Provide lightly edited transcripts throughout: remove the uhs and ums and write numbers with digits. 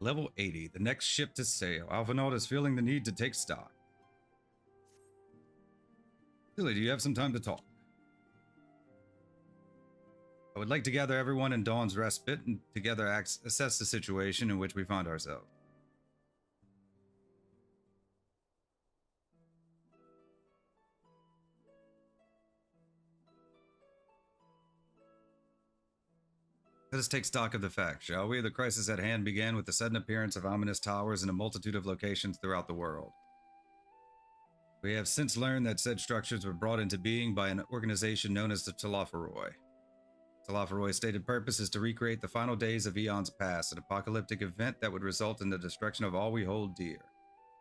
Level 80. The next ship to sail. Alphanaut is feeling the need to take stock. Tilly, do you have some time to talk? I would like to gather everyone in Dawn's Respite and together assess the situation in which we find ourselves. Let us take stock of the facts, shall we? The crisis at hand began with the sudden appearance of ominous towers in a multitude of locations throughout the world. We have since learned that said structures were brought into being by an organization known as the Talafaroi. Talafaroi's stated purpose is to recreate the final days of eons past, an apocalyptic event that would result in the destruction of all we hold dear.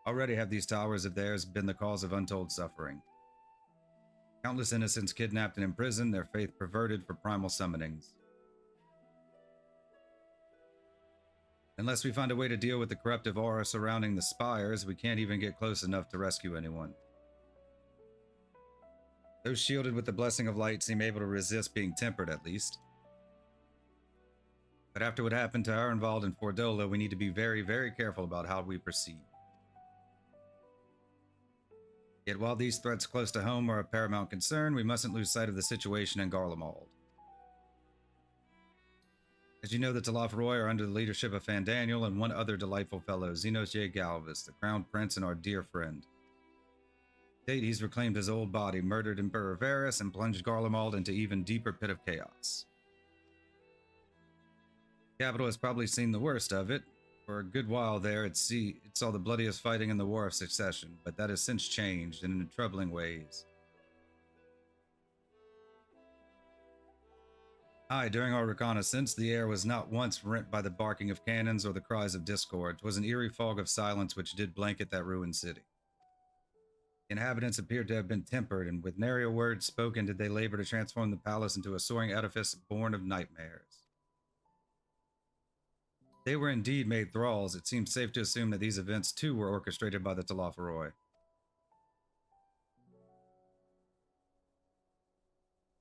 Already have these towers of theirs been the cause of untold suffering. Countless innocents kidnapped and imprisoned, their faith perverted for primal summonings. Unless we find a way to deal with the corruptive aura surrounding the spires, we can't even get close enough to rescue anyone. Those shielded with the blessing of light seem able to resist being tempered, at least. But after what happened to Arenvald and Fordola, we need to be very, very careful about how we proceed. Yet while these threats close to home are a paramount concern, we mustn't lose sight of the situation in Garlemald. As you know, the Talafaroi are under the leadership of Fandaniel and one other delightful fellow, Xenos J. Galvis, the Crown Prince and our dear friend. To date, he's reclaimed his old body, murdered Emperor Varus, and plunged Garlemald into even deeper pit of chaos. The capital has probably seen the worst of it. For a good while there, it saw the bloodiest fighting in the War of Succession, but that has since changed, and in troubling ways. Aye, during our reconnaissance, the air was not once rent by the barking of cannons or the cries of discord. 'Twas an eerie fog of silence which did blanket that ruined city. The inhabitants appeared to have been tempered, and with nary a word spoken did they labor to transform the palace into a soaring edifice born of nightmares. They were indeed made thralls. It seems safe to assume that these events too were orchestrated by the Talafaroi.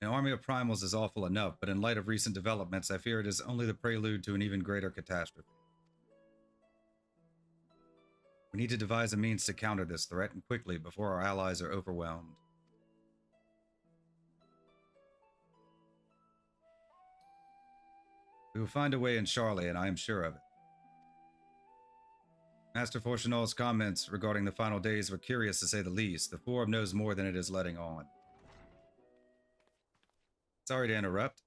An army of primals is awful enough, but in light of recent developments, I fear it is only the prelude to an even greater catastrophe. We need to devise a means to counter this threat, and quickly, before our allies are overwhelmed. We will find a way in Charlie, and I am sure of it. Master Fortunal's comments regarding the final days were curious to say the least. The Forum knows more than it is letting on. Sorry to interrupt.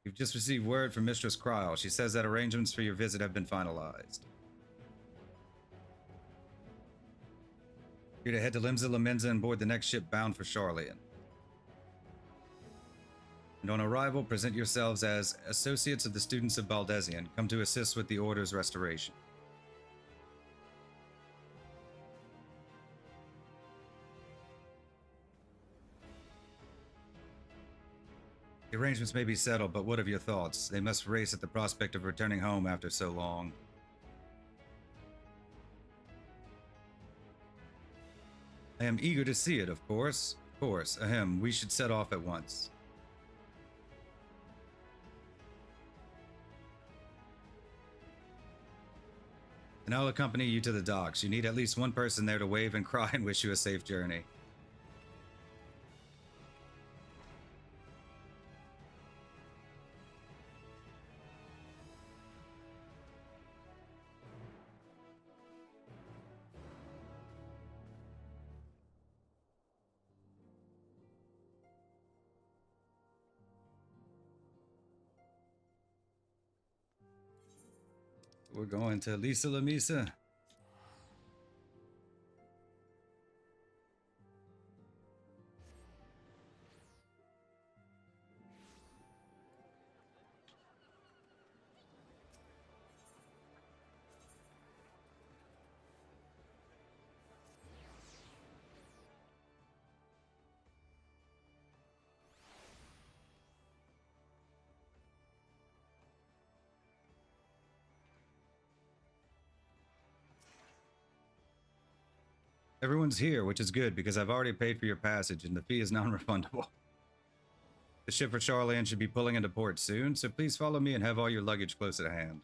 You've just received word from Mistress Kryl. She says that arrangements for your visit have been finalized. You're to head to Limsa Lamenza and board the next ship bound for Charlian. And on arrival, present yourselves as associates of the students of Baldesion, come to assist with the Order's restoration. The arrangements may be settled, but what of your thoughts? They must race at the prospect of returning home after so long. I am eager to see it, of course. Of course, ahem, we should set off at once. And I'll accompany you to the docks. You need at least one person there to wave and cry and wish you a safe journey. We're going to Lisa Lamisa. Everyone's here, which is good because I've already paid for your passage and the fee is non-refundable. The ship for Charlian should be pulling into port soon, so please follow me and have all your luggage close at hand.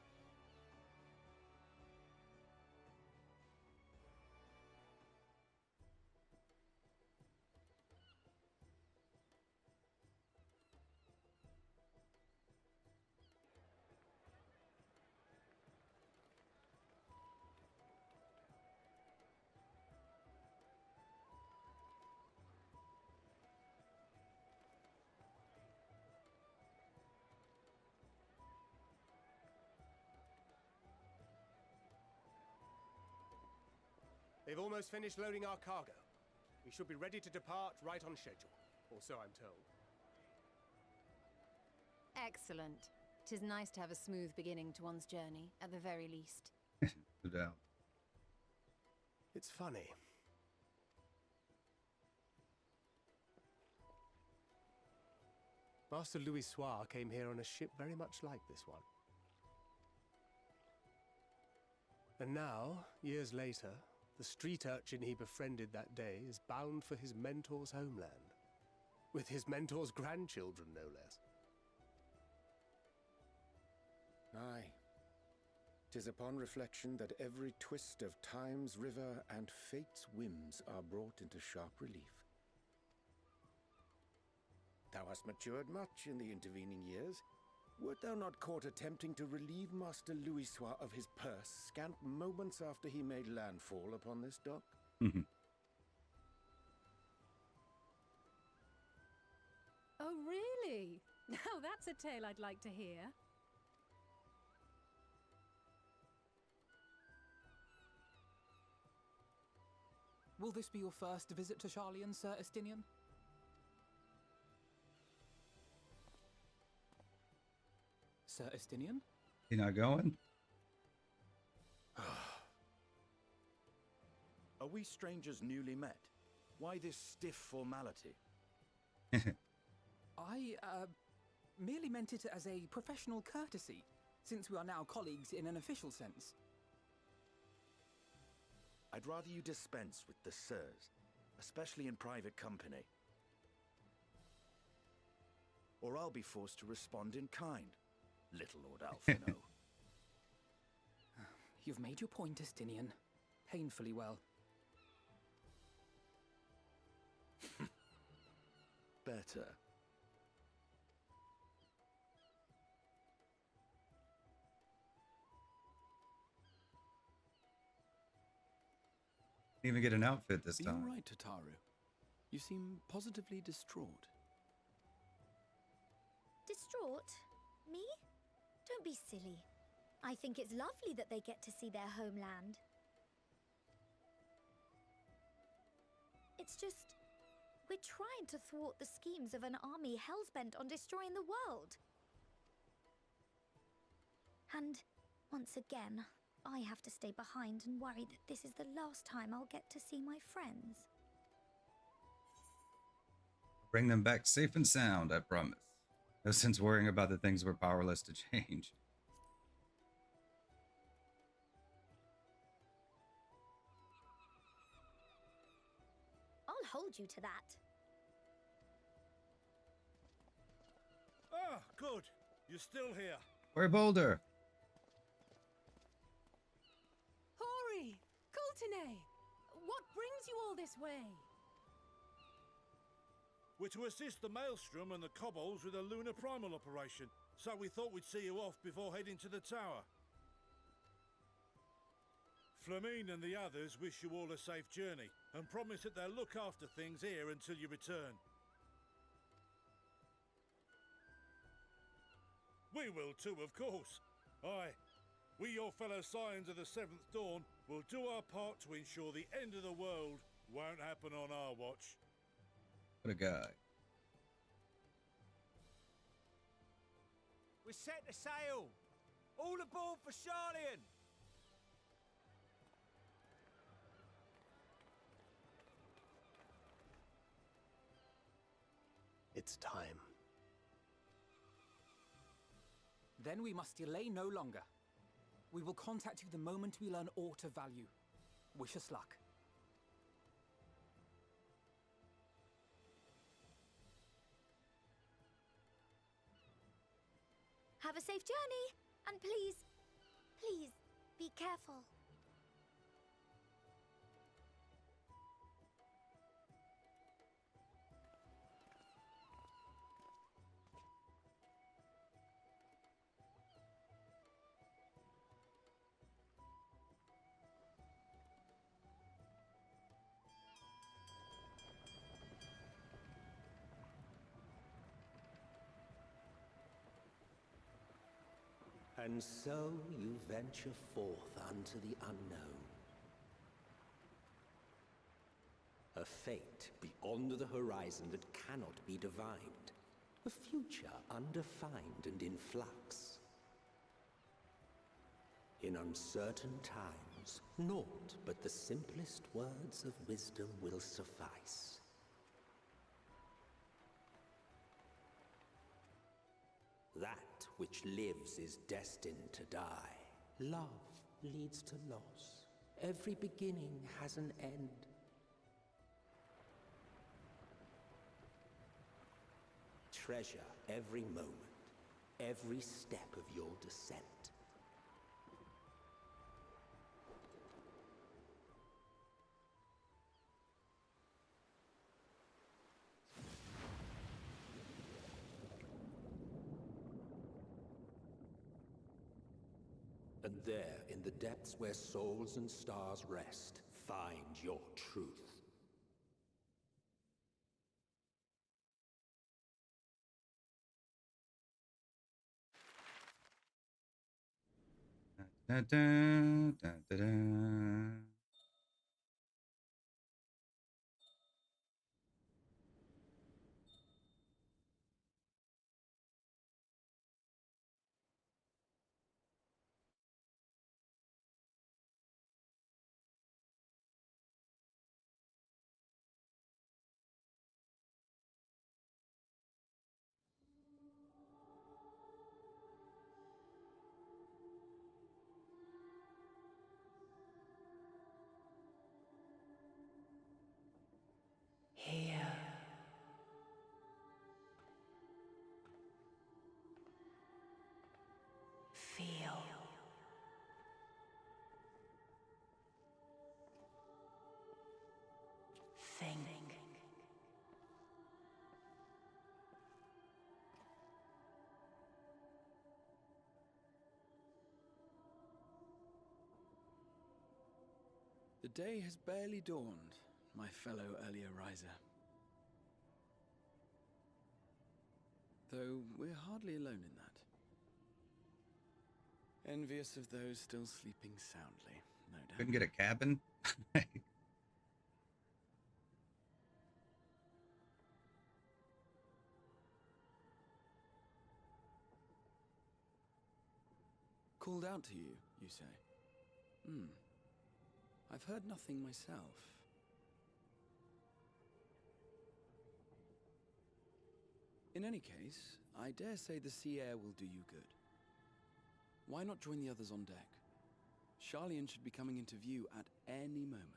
They've almost finished loading our cargo. We should be ready to depart right on schedule, or so I'm told. Excellent. 'Tis nice to have a smooth beginning to one's journey, at the very least. No doubt. It's funny. Master Louis Soir came here on a ship very much like this one. And now, years later, the street urchin he befriended that day is bound for his mentor's homeland. With his mentor's grandchildren, no less. Aye. 'Tis upon reflection that every twist of time's river and fate's whims are brought into sharp relief. Thou hast matured much in the intervening years. Wert thou not caught attempting to relieve Master Louis Soir of his purse scant moments after he made landfall upon this dock? Oh, really? Now that's a tale I'd like to hear. Will this be your first visit to Charlian, Sir Estinian? Sir Estinian? You not going? Are we strangers newly met? Why this stiff formality? I, merely meant it as a professional courtesy, since we are now colleagues in an official sense. I'd rather you dispense with the sirs, especially in private company. Or I'll be forced to respond in kind, little Lord Alphino. You've made your point, Estinian. Painfully well. Better. Even get an outfit this Are time. you right, Tataru? You seem positively distraught. Distraught? Me? Don't be silly. I think it's lovely that they get to see their homeland. It's just, we're trying to thwart the schemes of an army hellbent on destroying the world. And, once again, I have to stay behind and worry that this is the last time I'll get to see my friends. Bring them back safe and sound, I promise. No sense worrying about the things we're powerless to change. I'll hold you to that. Ah, good. You're still here. Where Boulder? Hori! Coulternay! What brings you all this way? We're to assist the Maelstrom and the Kobolds with a lunar primal operation, so we thought we'd see you off before heading to the tower. Flamine and the others wish you all a safe journey, and promise that they'll look after things here until you return. We will too, of course. Aye, we, your fellow Scions of the Seventh Dawn, will do our part to ensure the end of the world won't happen on our watch. What a guy. We're set to sail! All aboard for Charlian! It's time. Then we must delay no longer. We will contact you the moment we learn aught of value. Wish us luck. Have a safe journey. And please, please, be careful. And so you venture forth unto the unknown. A fate beyond the horizon that cannot be divined. A future undefined and in flux. In uncertain times, naught but the simplest words of wisdom will suffice. That which lives is destined to die. Love leads to loss. Every beginning has an end. Treasure every moment, every step of your descent. And there, in the depths where souls and stars rest, find your truth. Da, da, da, da, da. Here. Feel. Think. The day has barely dawned, my fellow earlier riser. Though we're hardly alone in that. Envious of those still sleeping soundly, no doubt. Couldn't get a cabin? Called out to you, you say? I've heard nothing myself. In any case, I dare say the sea air will do you good. Why not join the others on deck? Charlian should be coming into view at any moment.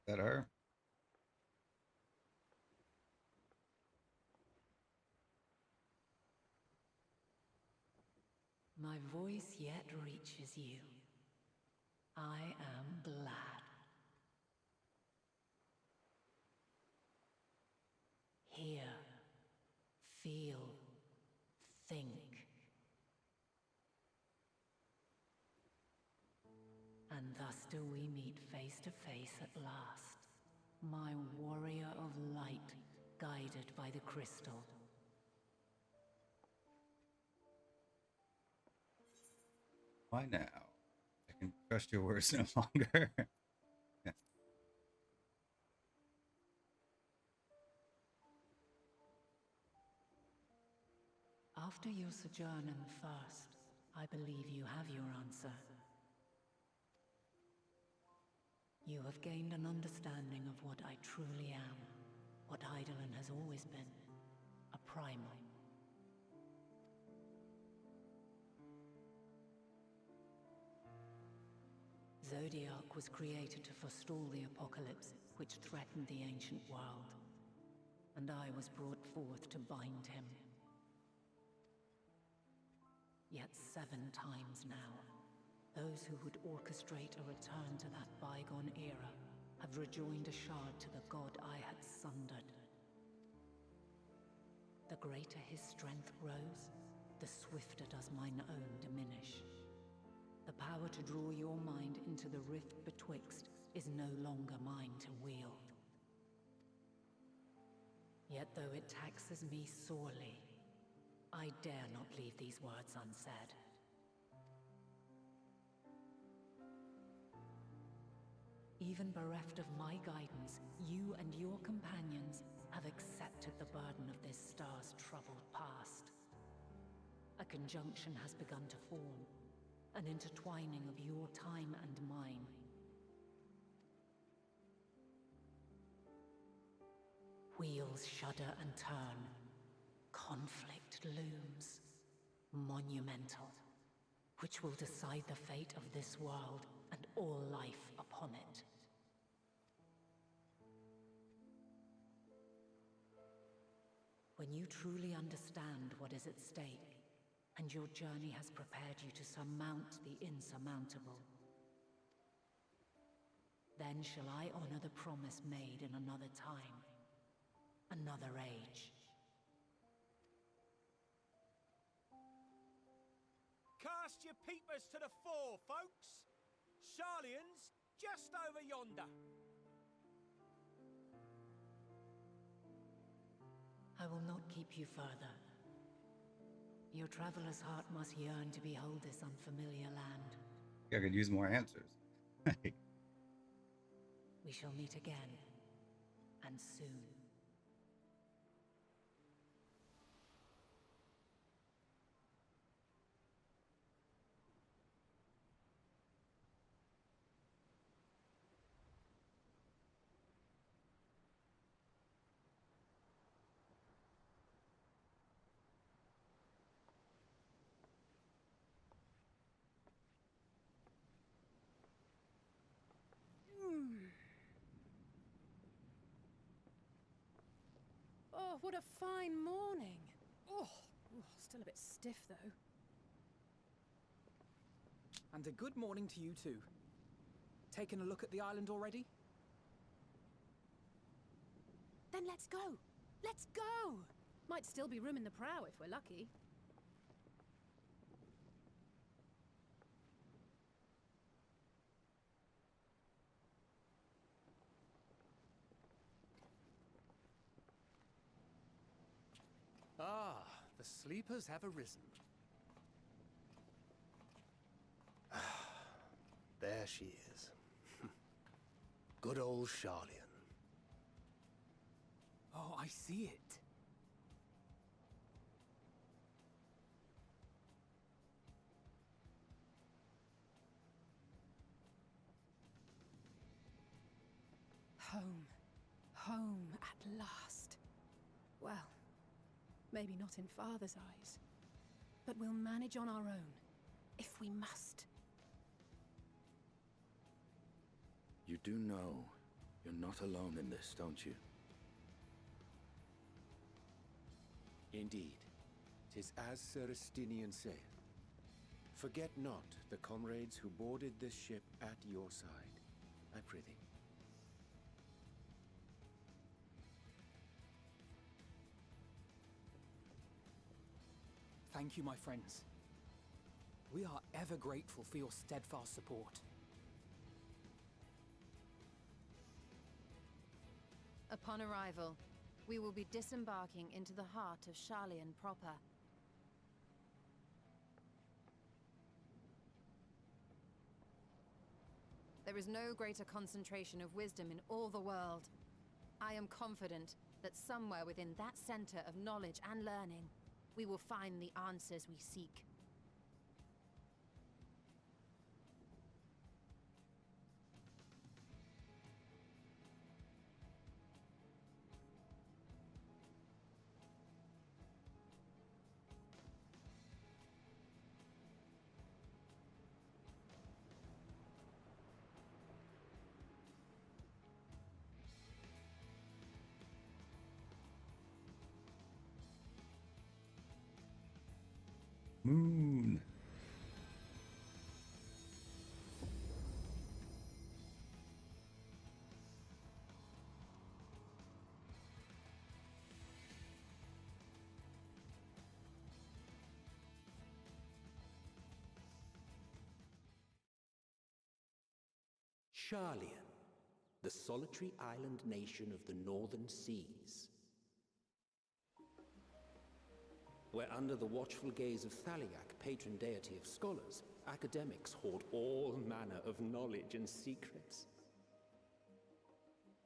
That her? My voice yet reaches you. I am glad. Hear, feel, think. And thus do we meet face to face at last. My warrior of light, guided by the crystal. Why now? I can trust your words no longer. After your sojourn in the First, I believe you have your answer. You have gained an understanding of what I truly am, what Eidolon has always been, a primal. Zodiac was created to forestall the apocalypse which threatened the ancient world, and I was brought forth to bind him. Yet 7 times now, those who would orchestrate a return to that bygone era have rejoined a shard to the god I had sundered. The greater his strength grows, the swifter does mine own diminish. The power to draw your mind into the rift betwixt is no longer mine to wield. Yet though it taxes me sorely, I dare not leave these words unsaid. Even bereft of my guidance, you and your companions have accepted the burden of this star's troubled past. A conjunction has begun to form, an intertwining of your time and mine. Wheels shudder and turn. Conflict looms, monumental, which will decide the fate of this world and all life upon it. When you truly understand what is at stake, and your journey has prepared you to surmount the insurmountable, then shall I honor the promise made in another time, another age. Cast your peepers to the fore, folks! Sharlayan's just over yonder. I will not keep you further. Your traveler's heart must yearn to behold this unfamiliar land. I could use more answers. We shall meet again, and soon. Oh, what a fine morning. Oh, still a bit stiff though. And a good morning to you too. Taking a look at the island already? Then let's go. Let's go. Might still be room in the prow if we're lucky. Ah, the sleepers have arisen. There she is. Good old Sharlayan. Oh, I see it. Home. Home at last. Well, maybe not in Father's eyes, but we'll manage on our own, if we must. You do know you're not alone in this, don't you? Indeed, 'tis as Sir Estinian saith. Forget not the comrades who boarded this ship at your side, I prithee. Thank you, my friends. We are ever grateful for your steadfast support. Upon arrival, we will be disembarking into the heart of Sharlayan proper. There is no greater concentration of wisdom in all the world. I am confident that somewhere within that center of knowledge and learning, we will find the answers we seek. Moon. Sharlayan, the solitary island nation of the northern seas. Where under the watchful gaze of Thaliak, patron deity of scholars, academics hoard all manner of knowledge and secrets.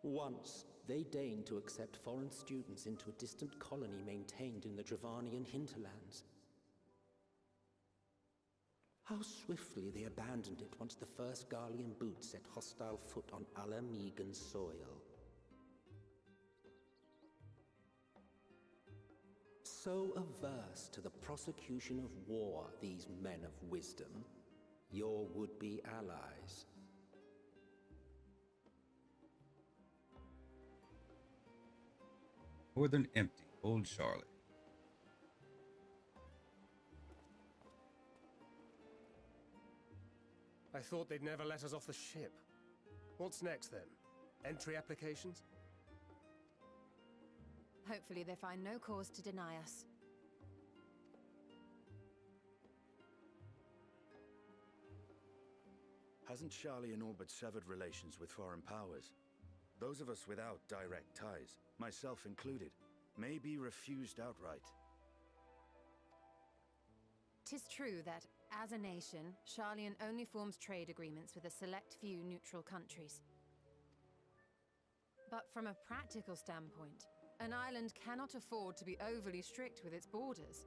Once, they deigned to accept foreign students into a distant colony maintained in the Dravanian hinterlands. How swiftly they abandoned it once the first Garlean boot set hostile foot on Alamegan soil. So averse to the prosecution of war, these men of wisdom, your would-be allies. Northern empty. Old Charlotte. I thought they'd never let us off the ship. What's next then? Entry applications? Hopefully they find no cause to deny us. Hasn't Sharlayan all but severed relations with foreign powers? Those of us without direct ties, myself included, may be refused outright. 'Tis true that, as a nation, Sharlayan only forms trade agreements with a select few neutral countries. But from a practical standpoint, an island cannot afford to be overly strict with its borders,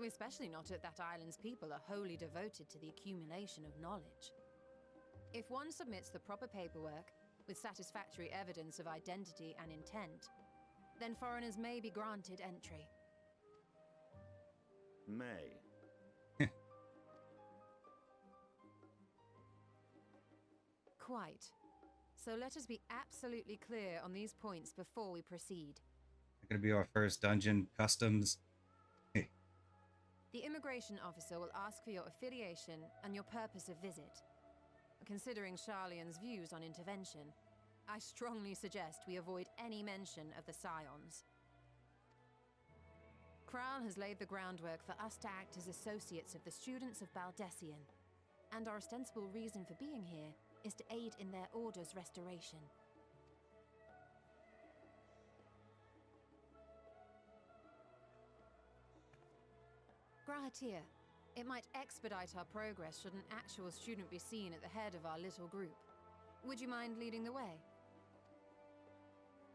especially not if that island's people are wholly devoted to the accumulation of knowledge. If one submits the proper paperwork, with satisfactory evidence of identity and intent, then foreigners may be granted entry. May. Quite. So let us be absolutely clear on these points before we proceed. Gonna be our first dungeon customs. The immigration officer will ask for your affiliation and your purpose of visit. Considering Sharlayan's views on intervention, I strongly suggest we avoid any mention of the Scions. Kral has laid the groundwork for us to act as associates of the students of Baldessian, and our ostensible reason for being here is to aid in their order's restoration. Grahatir, it might expedite our progress should an actual student be seen at the head of our little group. Would you mind leading the way?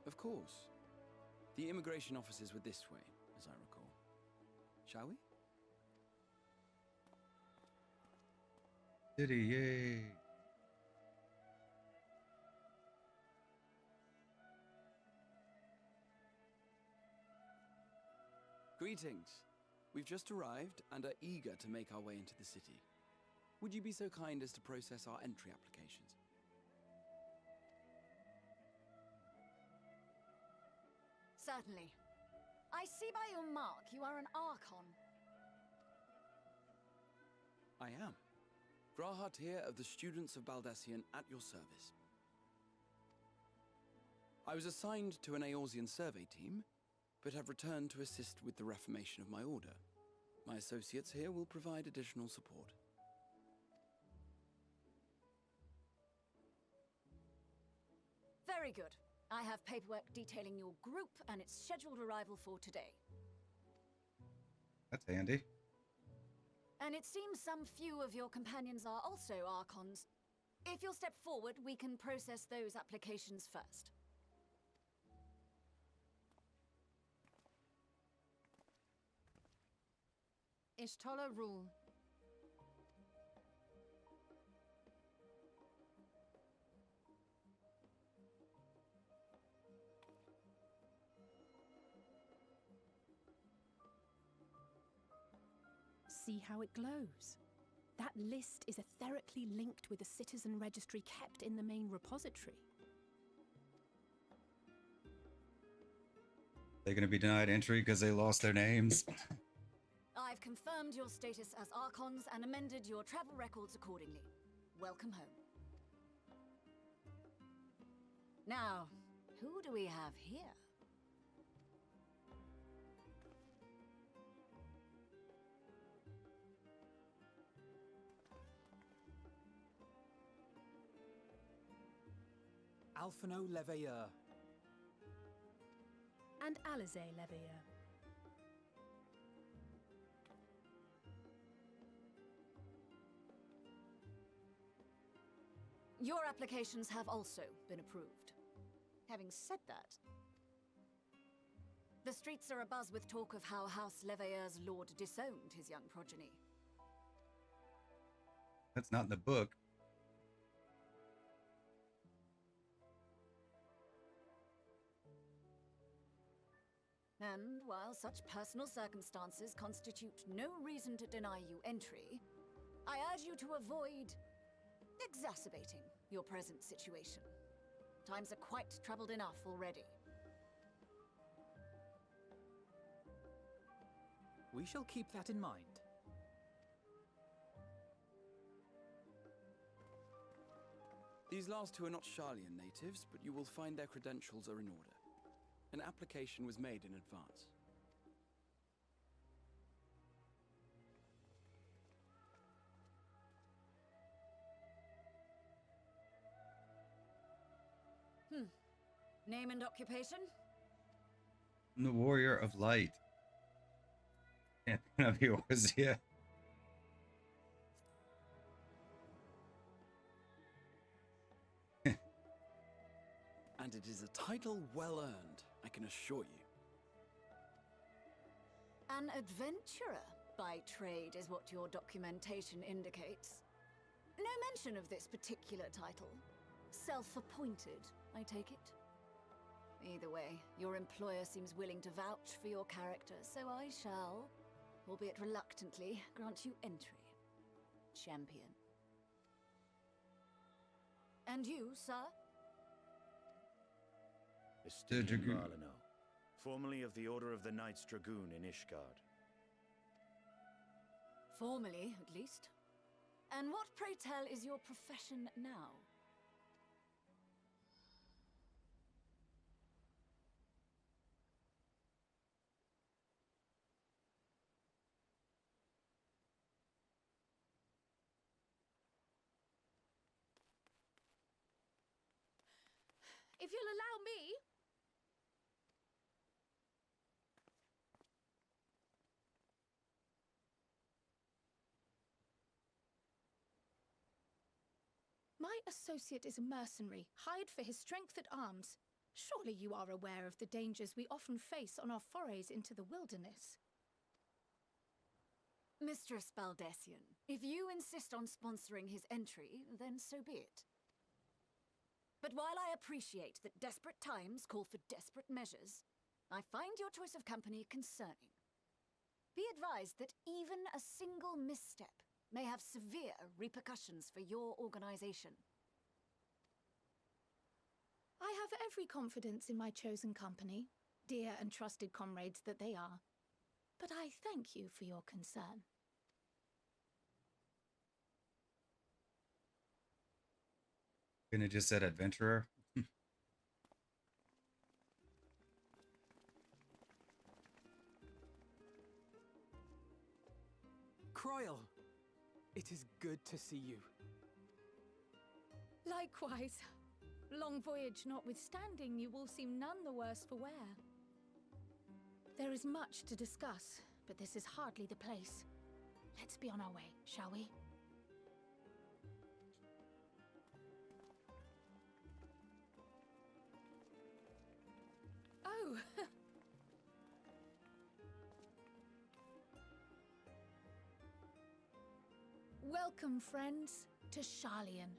Of course. The immigration officers were this way, as I recall. Shall we? City, yay. Greetings. We've just arrived and are eager to make our way into the city. Would you be so kind as to process our entry applications? Certainly. I see by your mark you are an Archon. I am. Grahatir of the Students of Baldessian at your service. I was assigned to an Eorzean survey team, but have returned to assist with the reformation of my order. My associates here will provide additional support. Very good. I have paperwork detailing your group and its scheduled arrival for today. That's handy. And it seems some few of your companions are also Archons. If you'll step forward, we can process those applications first. Ishtola rule. See how it glows. That list is etherically linked with the citizen registry kept in the main repository. They're going to be denied entry because they lost their names. I've confirmed your status as Archons and amended your travel records accordingly. Welcome home. Now, who do we have here? Alphino Leveilleur. And Alize Leveilleur. Your applications have also been approved. Having said that, the streets are abuzz with talk of how House Leveilleur's lord disowned his young progeny. That's not in the book. And while such personal circumstances constitute no reason to deny you entry, I urge you to avoid exacerbating your present situation. Times are quite troubled enough already. We shall keep that in mind. These last two are not Sharlian natives, but you will find their credentials are in order. An application was made in advance. Name and occupation? I'm the Warrior of Light. Can't think of yours yet. And it is a title well earned, I can assure you. An adventurer by trade is what your documentation indicates. No mention of this particular title. Self-appointed, I take it? Either way, your employer seems willing to vouch for your character, so I shall, albeit reluctantly, grant you entry. Champion. And you, sir? Esteemed Dragoon. Marlino, formerly of the Order of the Knights Dragoon in Ishgard. Formally, at least. And what, pray tell, is your profession now? If you'll allow me... My associate is a mercenary, hired for his strength at arms. Surely you are aware of the dangers we often face on our forays into the wilderness. Mistress Baldessian, if you insist on sponsoring his entry, then so be it. But while I appreciate that desperate times call for desperate measures, I find your choice of company concerning. Be advised that even a single misstep may have severe repercussions for your organization. I have every confidence in my chosen company, dear and trusted comrades that they are. But I thank you for your concern. Couldn't have just said adventurer. Croyle, it is good to see you. Likewise. Long voyage notwithstanding, you all seem none the worse for wear. There is much to discuss, but this is hardly the place. Let's be on our way, shall we? Oh! Welcome, friends, to Sharlayan.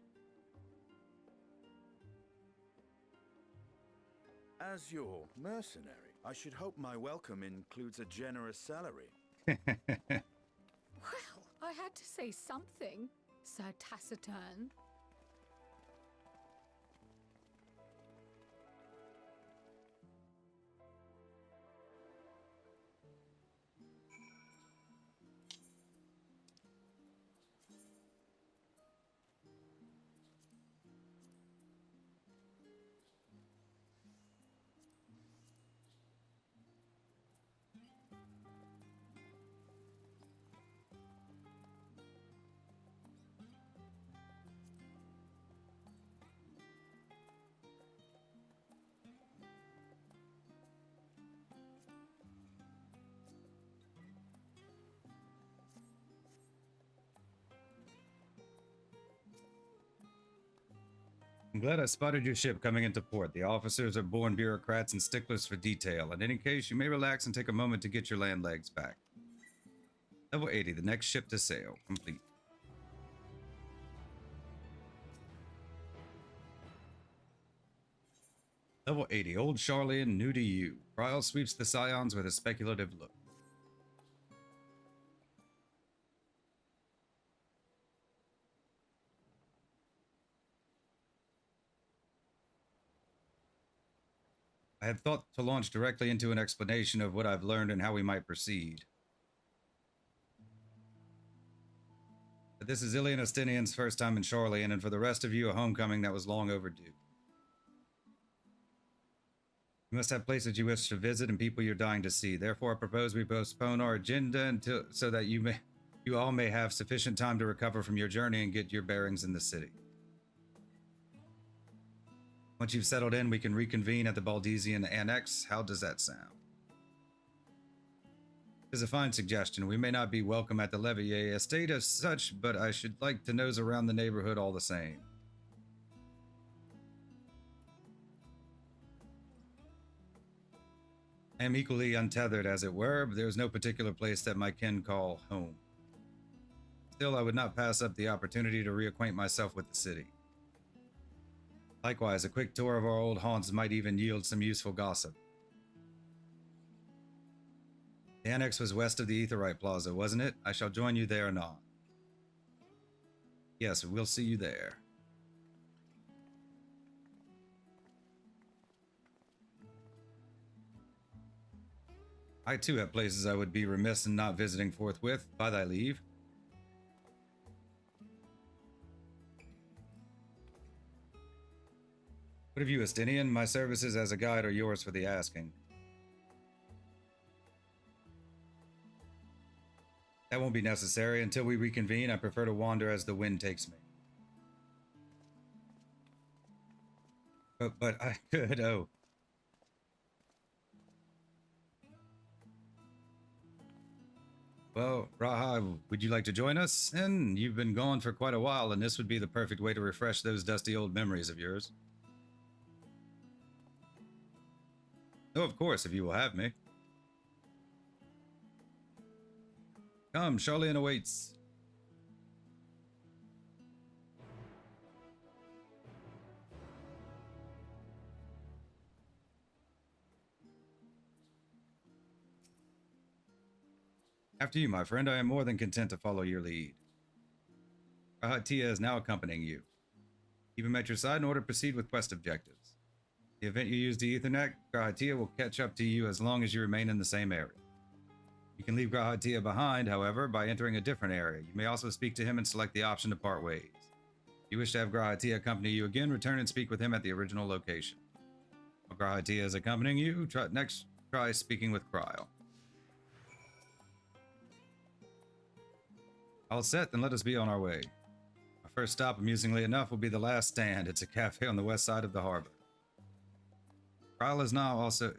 As your mercenary, I should hope my welcome includes a generous salary. Well, I had to say something, Sir Taciturn. I'm glad I spotted your ship coming into port. The officers are born bureaucrats and sticklers for detail. In any case, you may relax and take a moment to get your land legs back. Level 80, the next ship to sail. Complete. Level 80, Old Sharlayan, new to you. Ryle sweeps the Scions with a speculative look. I had thought to launch directly into an explanation of what I've learned and how we might proceed. But this is Ilian Ostinian's first time in Sharlayan, and for the rest of you, a homecoming that was long overdue. You must have places you wish to visit and people you're dying to see. Therefore, I propose we postpone our agenda until so that you all may have sufficient time to recover from your journey and get your bearings in the city. Once you've settled in, we can reconvene at the Baldesian Annex. How does that sound? It's a fine suggestion. We may not be welcome at the Levier estate as such, but I should like to nose around the neighborhood all the same. I am equally untethered, as it were, but there is no particular place that my kin call home. Still, I would not pass up the opportunity to reacquaint myself with the city. Likewise, a quick tour of our old haunts might even yield some useful gossip. The annex was west of the Aetheryte Plaza, wasn't it? I shall join you there anon. Yes, we'll see you there. I too have places I would be remiss in not visiting forthwith, by thy leave. What of you, Estinian? My services as a guide are yours for the asking. That won't be necessary. Until we reconvene, I prefer to wander as the wind takes me. But I could, oh. Well, Raha, would you like to join us? And you've been gone for quite a while, and this would be the perfect way to refresh those dusty old memories of yours. Oh, of course, if you will have me. Come, Sharlayan awaits. After you, my friend, I am more than content to follow your lead. Rahatia is now accompanying you. Keep him at your side in order to proceed with quest objectives. In the event you use the Ethernet, Grahatia will catch up to you as long as you remain in the same area. You can leave Grahatia behind, however, by entering a different area. You may also speak to him and select the option to part ways. If you wish to have Grahatia accompany you again, return and speak with him at the original location. While Grahatia is accompanying you, try speaking with Cryle. All set, then let us be on our way. My first stop, amusingly enough, will be the Last Stand. It's a cafe on the west side of the harbor. Kryle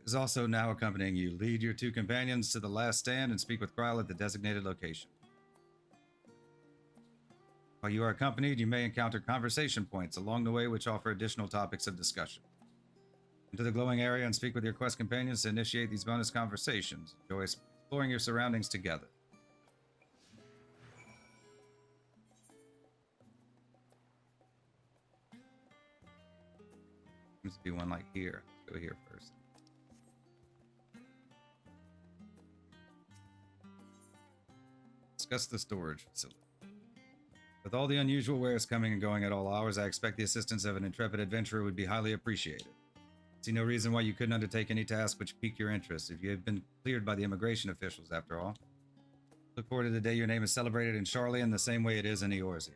is also now accompanying you. Lead your two companions to the Last Stand and speak with Kryle at the designated location. While you are accompanied, you may encounter conversation points along the way which offer additional topics of discussion. Enter the glowing area and speak with your quest companions to initiate these bonus conversations. Enjoy exploring your surroundings together. Seems to be one like here. Let's go here first. Discuss the storage facility. With all the unusual wares coming and going at all hours, I expect the assistance of an intrepid adventurer would be highly appreciated. See no reason why you couldn't undertake any task which pique your interest, if you have been cleared by the immigration officials, after all. Look forward to the day your name is celebrated in Sharlayan the same way it is in Eorzea.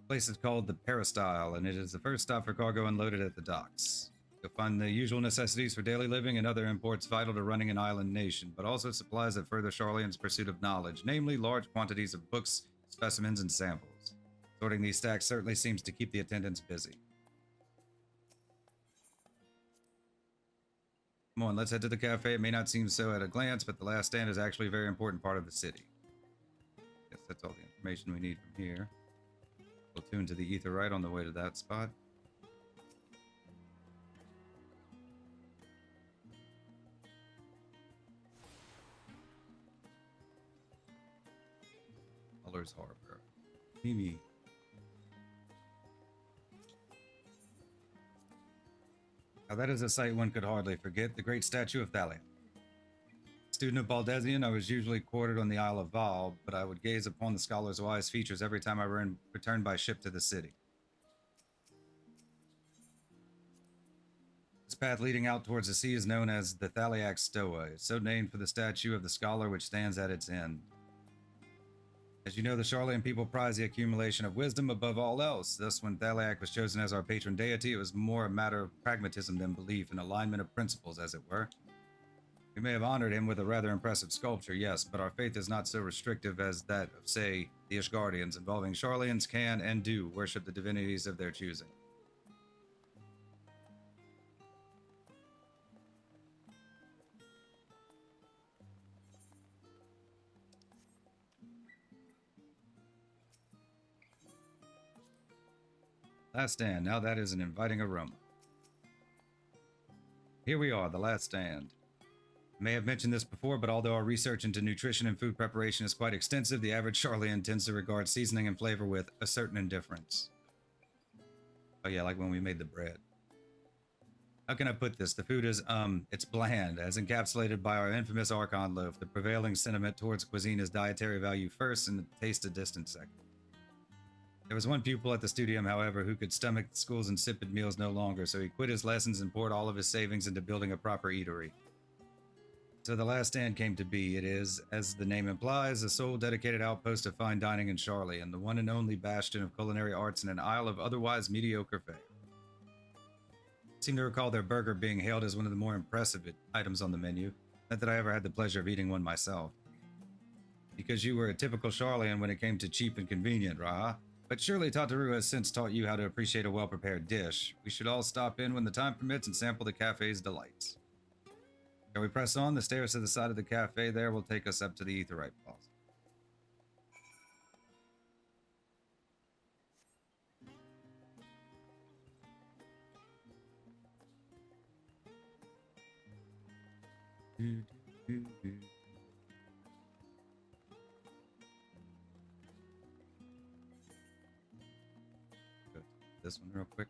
The place is called the Peristyle, and it is the first stop for cargo unloaded at the docks. You'll find the usual necessities for daily living and other imports vital to running an island nation, but also supplies that further Sharlayan's pursuit of knowledge, namely large quantities of books, specimens, and samples. Sorting these stacks certainly seems to keep the attendants busy. Come on, let's head to the cafe. It may not seem so at a glance, but the Last Stand is actually a very important part of the city. Guess that's all the information we need from here. We'll tune to the ether right on the way to that spot. Muller's Harbor. Mimi. Now that is a sight one could hardly forget, the great statue of Thalia. Student of Baldesian, I was usually quartered on the Isle of Val, but I would gaze upon the scholar's wise features every time I returned by ship to the city. This path leading out towards the sea is known as the Thaliac Stowaway, so named for the statue of the scholar which stands at its end. As you know, the Sharlayan people prize the accumulation of wisdom above all else. Thus, when Thaliac was chosen as our patron deity, it was more a matter of pragmatism than belief, an alignment of principles, as it were. We may have honored him with a rather impressive sculpture, yes, but our faith is not so restrictive as that of, say, the Ishgardians, involving Sharlayans can and do worship the divinities of their choosing. Last Stand. Now that is an inviting aroma. Here we are, the Last Stand. I may have mentioned this before, but although our research into nutrition and food preparation is quite extensive, the average Sharlayan tends to regard seasoning and flavor with a certain indifference. Oh yeah, like when we made the bread. How can I put this? The food is, it's bland, as encapsulated by our infamous Archon loaf. The prevailing sentiment towards cuisine is dietary value first and the taste a distant second. There was one pupil at the studium, however, who could stomach the school's insipid meals no longer, so he quit his lessons and poured all of his savings into building a proper eatery. So the Last Stand came to be. It is, as the name implies, a sole dedicated outpost of fine dining in Sharlayan, the one and only bastion of culinary arts in an isle of otherwise mediocre fare. I seem to recall their burger being hailed as one of the more impressive items on the menu, not that I ever had the pleasure of eating one myself. Because you were a typical Sharlayan when it came to cheap and convenient, Raha. But surely Tataru has since taught you how to appreciate a well-prepared dish. We should all stop in when the time permits and sample the cafe's delights. Shall we press on? The stairs to the side of the cafe there will take us up to the Aetheryte Plaza. Go to this one real quick.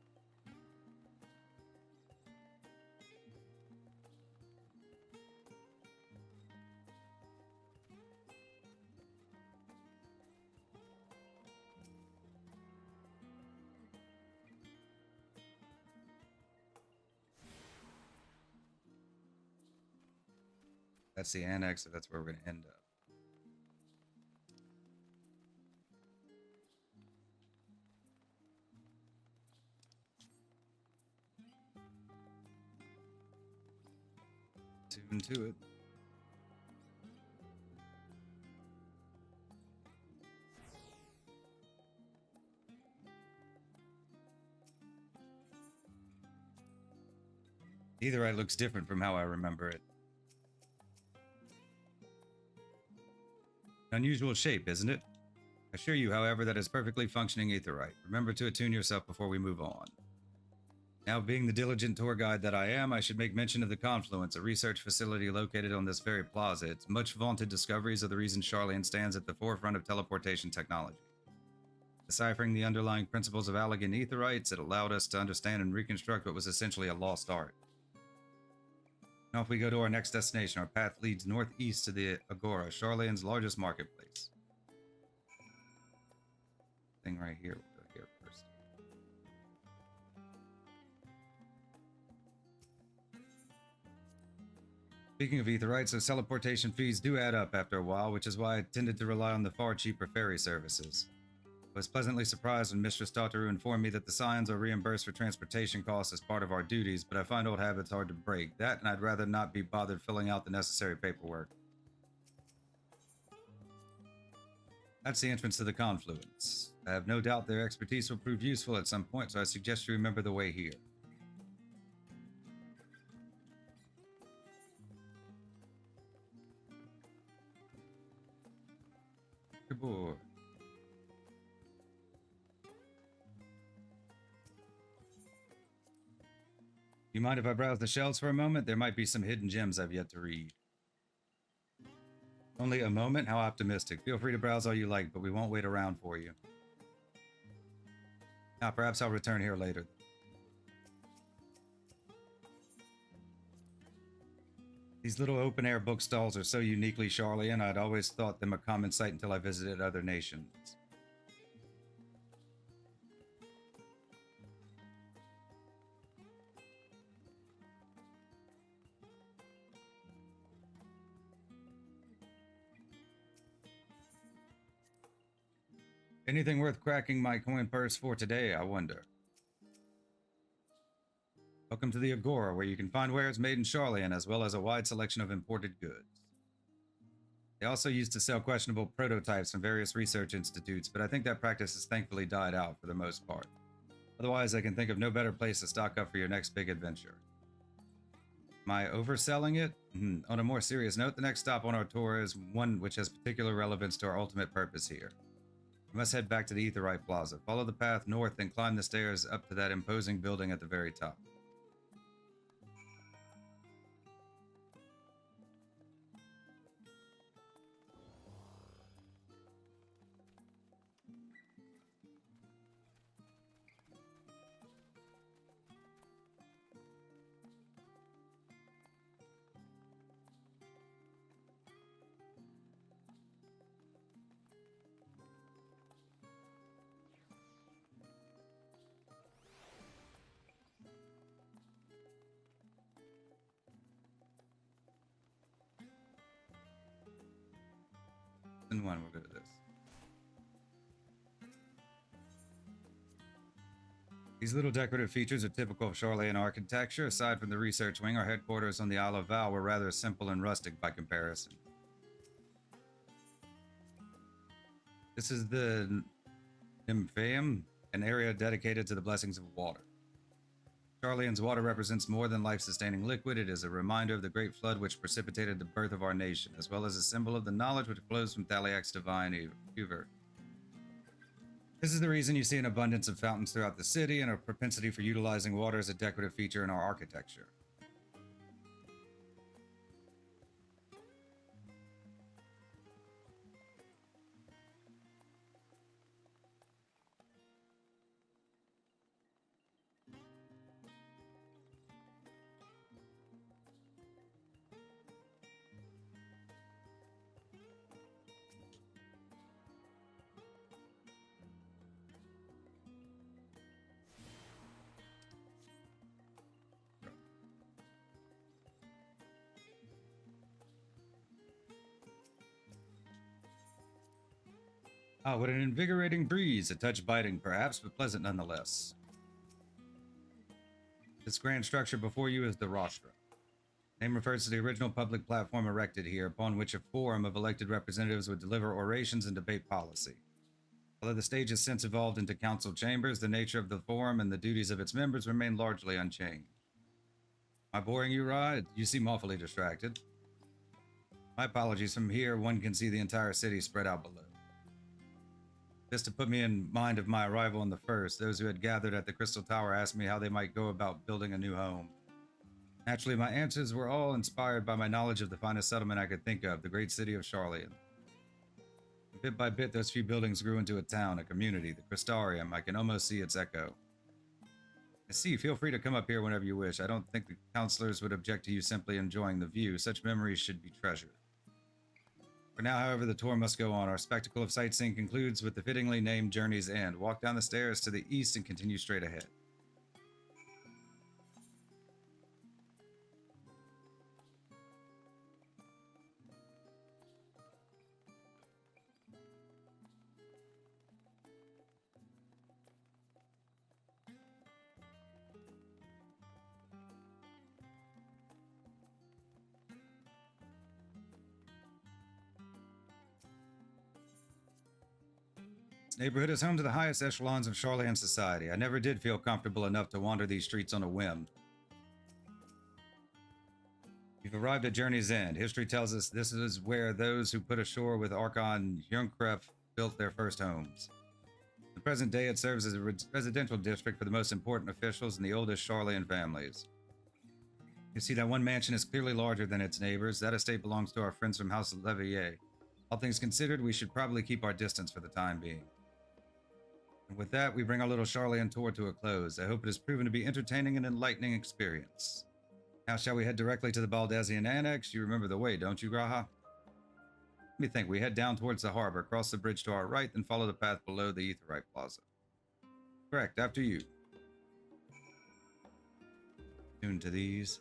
That's the annex, so that's where we're going to end up. Tune to it. Aetherite looks different from how I remember it. Unusual shape, isn't it? I assure you, however, that it's perfectly functioning aetherite. Remember to attune yourself before we move on. Now, being the diligent tour guide that I am, I should make mention of the Confluence, a research facility located on this very plaza. Its much vaunted discoveries are the reason Charlian stands at the forefront of teleportation technology. Deciphering the underlying principles of Allegan aetherites, it allowed us to understand and reconstruct what was essentially a lost art. Now, if we go to our next destination, our path leads northeast to the Agora, Charlian's largest marketplace. Thing right here. We'll go here first. Speaking of aetherites, those teleportation fees do add up after a while, which is why I tended to rely on the far cheaper ferry services. I was pleasantly surprised when Mistress Tataru informed me that the Scions are reimbursed for transportation costs as part of our duties, but I find old habits hard to break. That, and I'd rather not be bothered filling out the necessary paperwork. That's the entrance to the Confluence. I have no doubt their expertise will prove useful at some point, so I suggest you remember the way here. Good boy. You mind if I browse the shelves for a moment? There might be some hidden gems I've yet to read. Only a moment? How optimistic. Feel free to browse all you like, but we won't wait around for you. Now, perhaps I'll return here later. These little open-air bookstalls are so uniquely Charlian, I'd always thought them a common sight until I visited other nations. Anything worth cracking my coin purse for today, I wonder? Welcome to the Agora, where you can find wares made in Charlian, as well as a wide selection of imported goods. They also used to sell questionable prototypes from various research institutes, but I think that practice has thankfully died out for the most part. Otherwise, I can think of no better place to stock up for your next big adventure. Am I overselling it? On a more serious note, the next stop on our tour is one which has particular relevance to our ultimate purpose here. We must head back to the Aetherite Plaza. Follow the path north and climb the stairs up to that imposing building at the very top. And one, we'll go to this. These little decorative features are typical of Charlian architecture. Aside from the research wing, our headquarters on the Isle of Val were rather simple and rustic by comparison. This is the Nymphaeum, an area dedicated to the blessings of water. Charlian's water represents more than life-sustaining liquid. It is a reminder of the great flood which precipitated the birth of our nation, as well as a symbol of the knowledge which flows from Thaliak's divine Uber. This is the reason you see an abundance of fountains throughout the city and a propensity for utilizing water as a decorative feature in our architecture. Ah, what an invigorating breeze, a touch biting perhaps, but pleasant nonetheless. This grand structure before you is the rostra. The name refers to the original public platform erected here, upon which a forum of elected representatives would deliver orations and debate policy. Although the stage has since evolved into council chambers, the nature of the forum and the duties of its members remain largely unchanged. Am I boring you, Rod? You seem awfully distracted. My apologies. From here, one can see the entire city spread out below. Just to put me in mind of my arrival on the first, those who had gathered at the Crystal Tower asked me how they might go about building a new home. Naturally, my answers were all inspired by my knowledge of the finest settlement I could think of, the great city of Charlian. Bit by bit, those few buildings grew into a town, a community, the Crystarium. I can almost see its echo. I see, feel free to come up here whenever you wish. I don't think the counselors would object to you simply enjoying the view. Such memories should be treasured. For now, however, the tour must go on. Our spectacle of sightseeing concludes with the fittingly named Journey's End. Walk down the stairs to the east and continue straight ahead. Neighborhood is home to the highest echelons of Charlian society. I never did feel comfortable enough to wander these streets on a whim. We've arrived at Journey's End. History tells us this is where those who put ashore with Archon Jungkref built their first homes. In the present day, it serves as a residential district for the most important officials and the oldest Charlian families. You see that one mansion is clearly larger than its neighbors. That estate belongs to our friends from House Leveillé. All things considered, we should probably keep our distance for the time being. And with that, we bring our little Charlian tour to a close. I hope it has proven to be entertaining and enlightening experience. Now shall we head directly to the Baldesion Annex? You remember the way, don't you, Graha? Let me think. We head down towards the harbor, cross the bridge to our right, then follow the path below the Aetheryte Plaza. Correct, after you. Tune to these.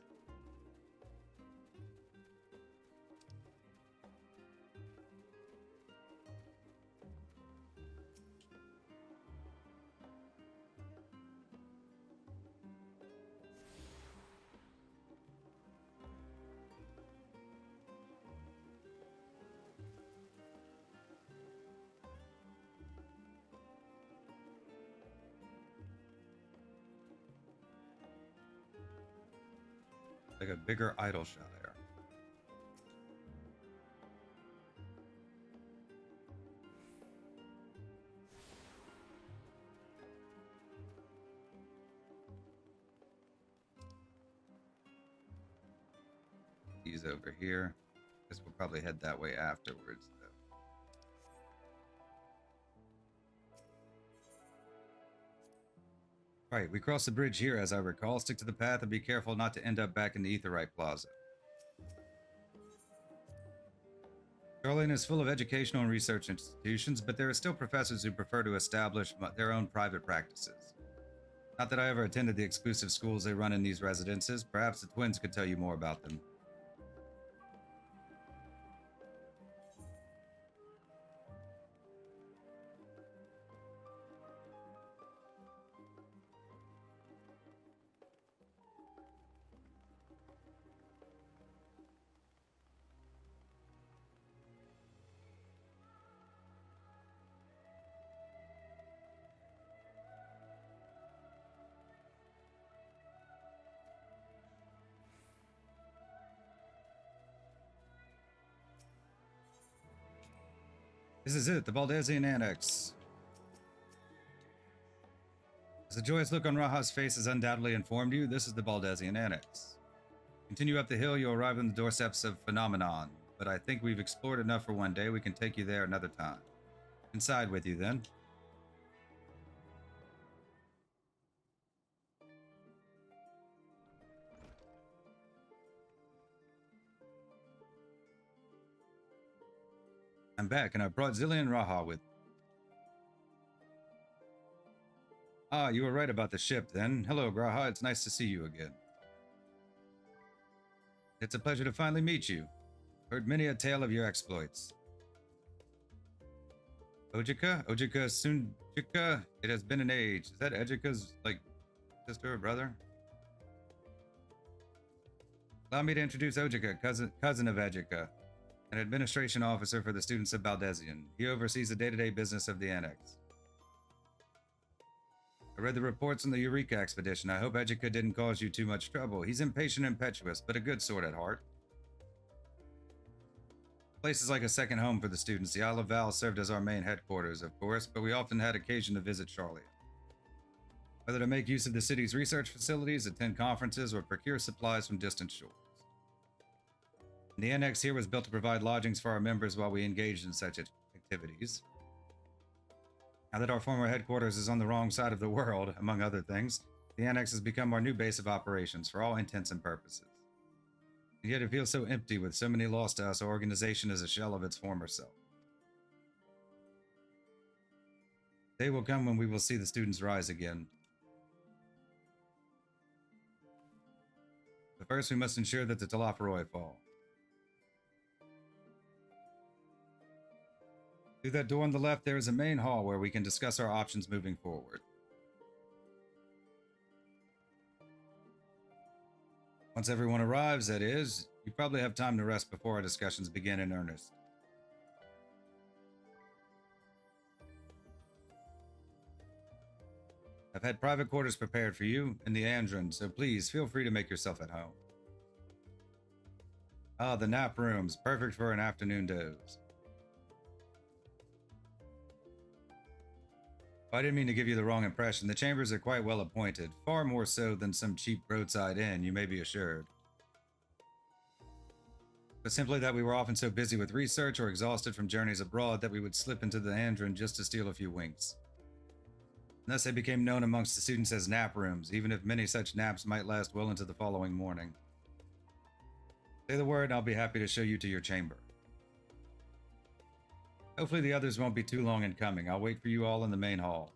Like a bigger idol shot there. He's over here. Guess we'll probably head that way afterwards, though. Right, we cross the bridge here, as I recall. Stick to the path and be careful not to end up back in the Aetheryte Plaza. Charlian is full of educational and research institutions, but there are still professors who prefer to establish their own private practices. Not that I ever attended the exclusive schools they run in these residences. Perhaps the twins could tell you more about them. This is it, the Baldesion Annex. As the joyous look on Raha's face has undoubtedly informed you, this is the Baldesion Annex. Continue up the hill, you'll arrive on the doorsteps of Phenomenon, but I think we've explored enough for one day. We can take you there another time. Inside with you, then. I'm back, and I brought Zillion and Raha with me. Ah, you were right about the ship, then. Hello, Graha. It's nice to see you again. It's a pleasure to finally meet you. Heard many a tale of your exploits. Ojika? Ojika Sunjika? It has been an age. Is that Ejika's, sister or brother? Allow me to introduce Ojika, cousin of Ejika, an administration officer for the students of Baldesion. He oversees the day-to-day business of the Annex. I read the reports on the Eureka expedition. I hope Educa didn't cause you too much trouble. He's impatient and impetuous, but a good sort at heart. The place is like a second home for the students. The Isle of Val served as our main headquarters, of course, but we often had occasion to visit Charlia. Whether to make use of the city's research facilities, attend conferences, or procure supplies from distant shores. And the annex here was built to provide lodgings for our members while we engaged in such activities. Now that our former headquarters is on the wrong side of the world, among other things, the annex has become our new base of operations for all intents and purposes. And yet it feels so empty with so many lost to us, our organization is a shell of its former self. The day will come when we will see the students rise again. But first we must ensure that the Telophoroi fall. Through that door on the left, there is a main hall where we can discuss our options moving forward. Once everyone arrives, that is, you probably have time to rest before our discussions begin in earnest. I've had private quarters prepared for you in the Andron, so please feel free to make yourself at home. Ah, the nap rooms, perfect for an afternoon doze. I didn't mean to give you the wrong impression. The chambers are quite well appointed, far more so than some cheap roadside inn, you may be assured. But simply that we were often so busy with research or exhausted from journeys abroad that we would slip into the Andron just to steal a few winks. And thus they became known amongst the students as nap rooms, even if many such naps might last well into the following morning. Say the word and I'll be happy to show you to your chamber. Hopefully the others won't be too long in coming. I'll wait for you all in the main hall.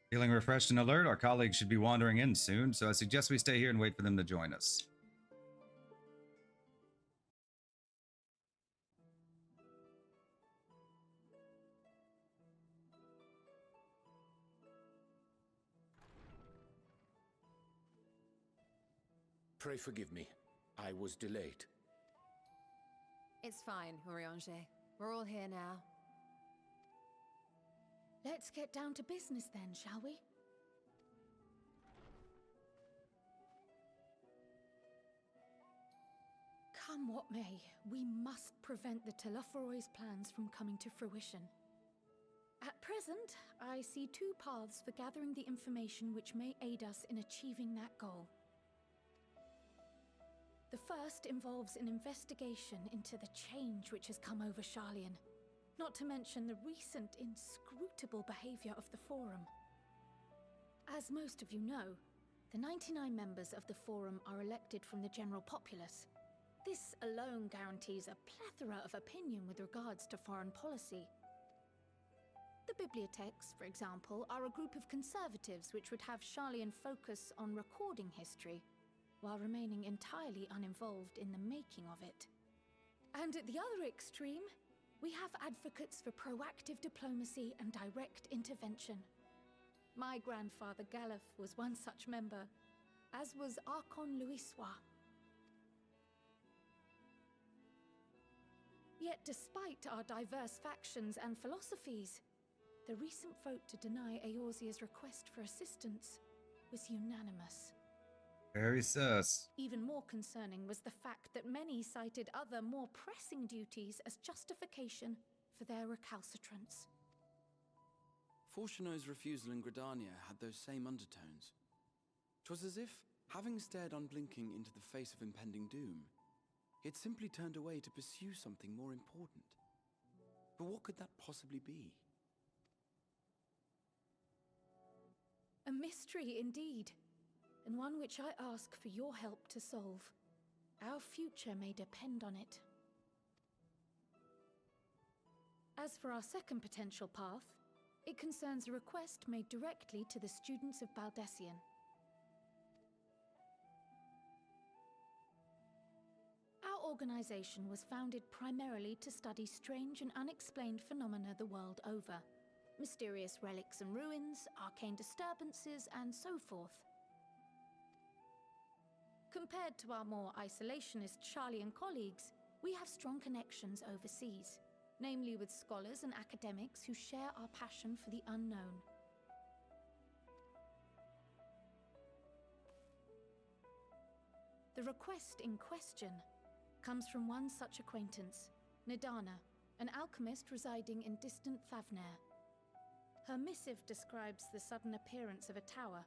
Feeling refreshed and alert, our colleagues should be wandering in soon, so I suggest we stay here and wait for them to join us. Pray forgive me. I was delayed. It's fine, Urianger. We're all here now. Let's get down to business then, shall we? Come what may, we must prevent the Telophoroi's plans from coming to fruition. At present, I see two paths for gathering the information which may aid us in achieving that goal. The first involves an investigation into the change which has come over Charlian, not to mention the recent inscrutable behavior of the Forum. As most of you know, the 99 members of the Forum are elected from the general populace. This alone guarantees a plethora of opinion with regards to foreign policy. The bibliotheques, for example, are a group of conservatives which would have Charlian focus on recording history, while remaining entirely uninvolved in the making of it. And at the other extreme, we have advocates for proactive diplomacy and direct intervention. My grandfather Galef was one such member, as was Archon Louisois. Yet despite our diverse factions and philosophies, the recent vote to deny Eorzea's request for assistance was unanimous. Very sus. Even more concerning was the fact that many cited other, more pressing duties as justification for their recalcitrance. Fortuno's refusal in Gridania had those same undertones. 'Twas as if, having stared unblinking into the face of impending doom, he had simply turned away to pursue something more important. But what could that possibly be? A mystery indeed, and one which I ask for your help to solve. Our future may depend on it. As for our second potential path, it concerns a request made directly to the students of Baldessian. organization was founded primarily to study strange and unexplained phenomena the world over. Mysterious relics and ruins, arcane disturbances, and so forth. Compared to our more isolationist Charlian colleagues, we have strong connections overseas, namely with scholars and academics who share our passion for the unknown. The request in question comes from one such acquaintance, Nidana, an alchemist residing in distant Thavnair. Her missive describes the sudden appearance of a tower,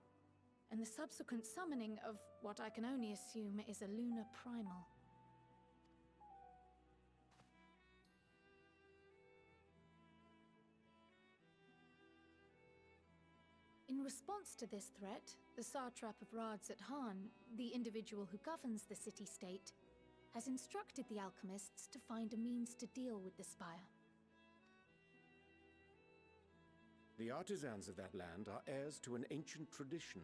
and the subsequent summoning of what I can only assume is a lunar primal. In response to this threat, the satrap of Radzat-Han, the individual who governs the city-state, has instructed the alchemists to find a means to deal with the spire. The artisans of that land are heirs to an ancient tradition,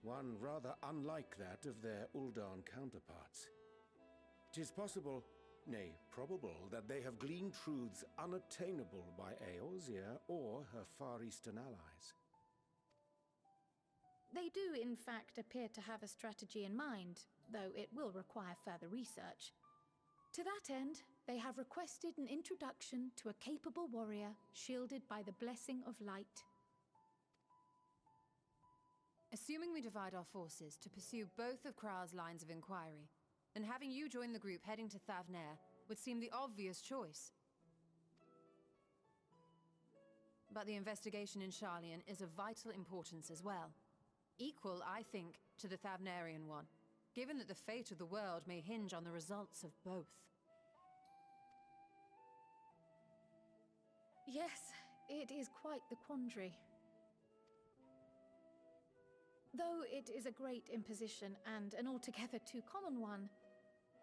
one rather unlike that of their Uldan counterparts. 'Tis possible, nay, probable, that they have gleaned truths unattainable by Eorzea or her Far Eastern allies. They do, in fact, appear to have a strategy in mind, though it will require further research. To that end, they have requested an introduction to a capable warrior shielded by the blessing of light. Assuming we divide our forces to pursue both of Kral's lines of inquiry, then having you join the group heading to Thavnair would seem the obvious choice. But the investigation in Charlian is of vital importance as well. Equal, I think, to the Thavnarian one, given that the fate of the world may hinge on the results of both. Yes, it is quite the quandary. Though it is a great imposition and an altogether too common one,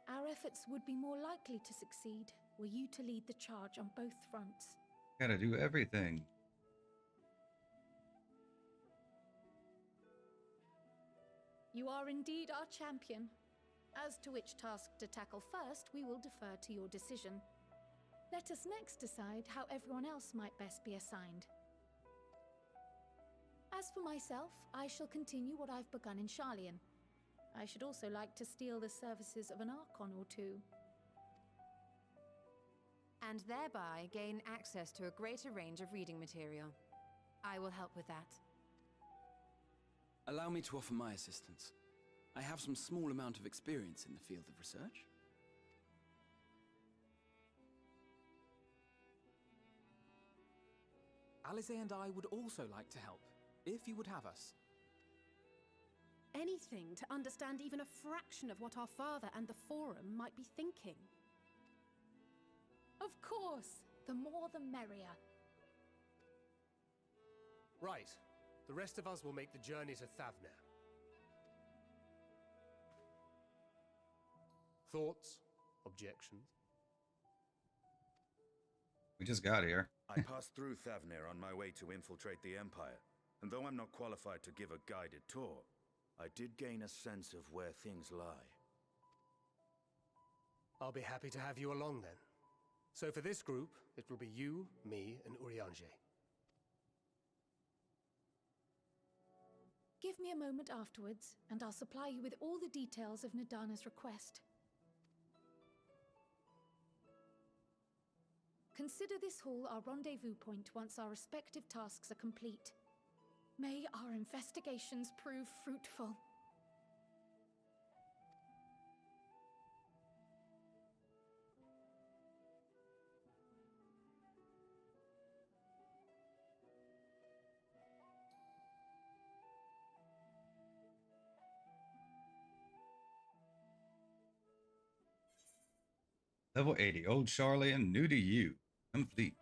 our efforts would be more likely to succeed were you to lead the charge on both fronts. Gotta do everything. You are indeed our champion. As to which task to tackle first, we will defer to your decision. Let us next decide how everyone else might best be assigned. As for myself, I shall continue what I've begun in Charlian. I should also like to steal the services of an Archon or two. And thereby gain access to a greater range of reading material. I will help with that. Allow me to offer my assistance. I have some small amount of experience in the field of research. Alize and I would also like to help, if you would have us. Anything to understand even a fraction of what our father and the Forum might be thinking. Of course, the more the merrier. Right. The rest of us will make the journey to Thavnair. Thoughts? Objections? We just got here. I passed through Thavnair on my way to infiltrate the Empire, and though I'm not qualified to give a guided tour, I did gain a sense of where things lie. I'll be happy to have you along then. So for this group, it will be you, me, and Urianger. Give me a moment afterwards, and I'll supply you with all the details of Nidana's request. Consider this hall our rendezvous point once our respective tasks are complete. May our investigations prove fruitful. Level 80. Old Charlian, new to you. Complete.